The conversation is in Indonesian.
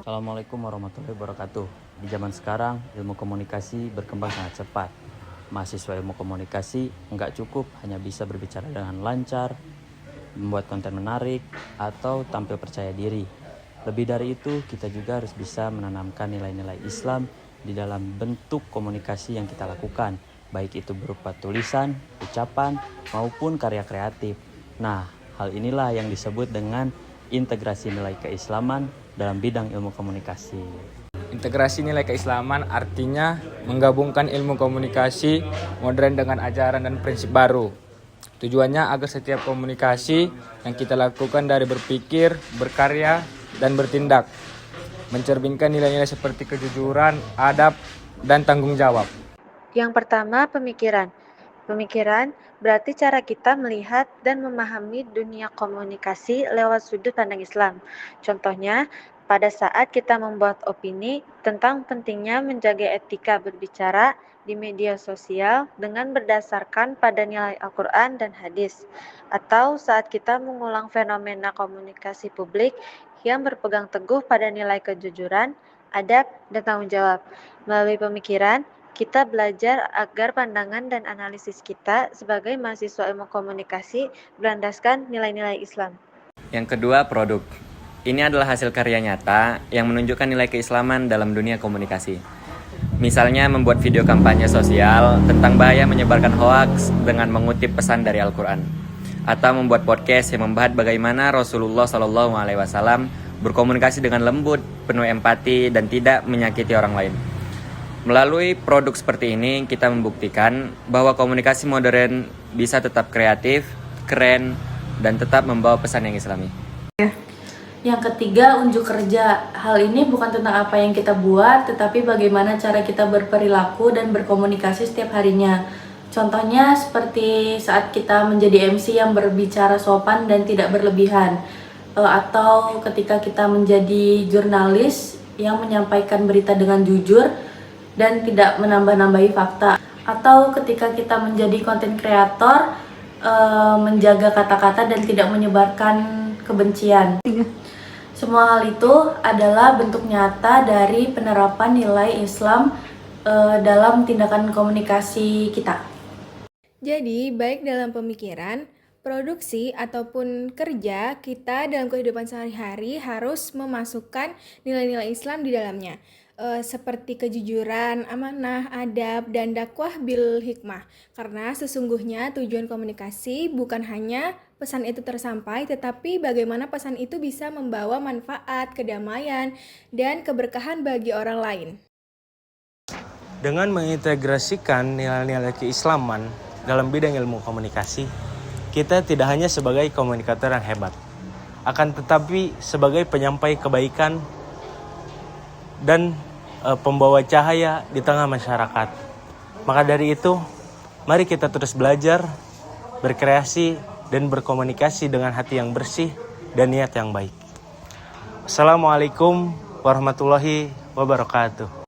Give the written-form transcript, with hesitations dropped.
Assalamualaikum warahmatullahi wabarakatuh. Di zaman sekarang, ilmu komunikasi berkembang sangat cepat. Mahasiswa ilmu komunikasi nggak cukup hanya bisa berbicara dengan lancar, membuat konten menarik, atau tampil percaya diri. Lebih dari itu, kita juga harus bisa menanamkan nilai-nilai Islam di dalam bentuk komunikasi yang kita lakukan, baik itu berupa tulisan, ucapan, maupun karya kreatif. Nah, hal inilah yang disebut dengan integrasi nilai keislaman dalam bidang ilmu komunikasi. Integrasi nilai keislaman artinya menggabungkan ilmu komunikasi modern dengan ajaran dan prinsip baru. Tujuannya agar setiap komunikasi yang kita lakukan dari berpikir, berkarya, dan bertindak mencerminkan nilai-nilai seperti kejujuran, adab, dan tanggung jawab. Yang pertama, pemikiran. Pemikiran berarti cara kita melihat dan memahami dunia komunikasi lewat sudut pandang Islam. Contohnya, pada saat kita membuat opini tentang pentingnya menjaga etika berbicara di media sosial dengan berdasarkan pada nilai Al-Quran dan hadis, atau saat kita mengulang fenomena komunikasi publik yang berpegang teguh pada nilai kejujuran, adab, dan tanggung jawab. Melalui pemikiran, kita belajar agar pandangan dan analisis kita sebagai mahasiswa ilmu komunikasi berlandaskan nilai-nilai Islam. Yang kedua, produk. Ini adalah hasil karya nyata yang menunjukkan nilai keislaman dalam dunia komunikasi. Misalnya membuat video kampanye sosial tentang bahaya menyebarkan hoaks dengan mengutip pesan dari Al-Quran. Atau membuat podcast yang membahas bagaimana Rasulullah SAW berkomunikasi dengan lembut, penuh empati, dan tidak menyakiti orang lain. Melalui produk seperti ini, kita membuktikan bahwa komunikasi modern bisa tetap kreatif, keren, dan tetap membawa pesan yang islami. Yang ketiga, unjuk kerja. Hal ini bukan tentang apa yang kita buat, tetapi bagaimana cara kita berperilaku dan berkomunikasi setiap harinya. Contohnya seperti saat kita menjadi MC yang berbicara sopan dan tidak berlebihan. Atau ketika kita menjadi jurnalis yang menyampaikan berita dengan jujur dan tidak menambah-nambahi fakta. Atau ketika kita menjadi konten kreator, menjaga kata-kata dan tidak menyebarkan kebencian. Semua hal itu adalah bentuk nyata dari penerapan nilai Islam dalam tindakan komunikasi kita. Jadi, baik dalam pemikiran, produksi, ataupun kerja, kita dalam kehidupan sehari-hari harus memasukkan nilai-nilai Islam di dalamnya. Seperti kejujuran, amanah, adab, dan dakwah bil hikmah. Karena sesungguhnya tujuan komunikasi bukan hanya pesan itu tersampai, tetapi bagaimana pesan itu bisa membawa manfaat, kedamaian, dan keberkahan bagi orang lain. Dengan mengintegrasikan nilai-nilai keislaman dalam bidang ilmu komunikasi, kita tidak hanya sebagai komunikator yang hebat, akan tetapi sebagai penyampai kebaikan dan pembawa cahaya di tengah masyarakat. Maka dari itu, mari kita terus belajar, berkreasi, dan berkomunikasi dengan hati yang bersih dan niat yang baik. Assalamualaikum warahmatullahi wabarakatuh.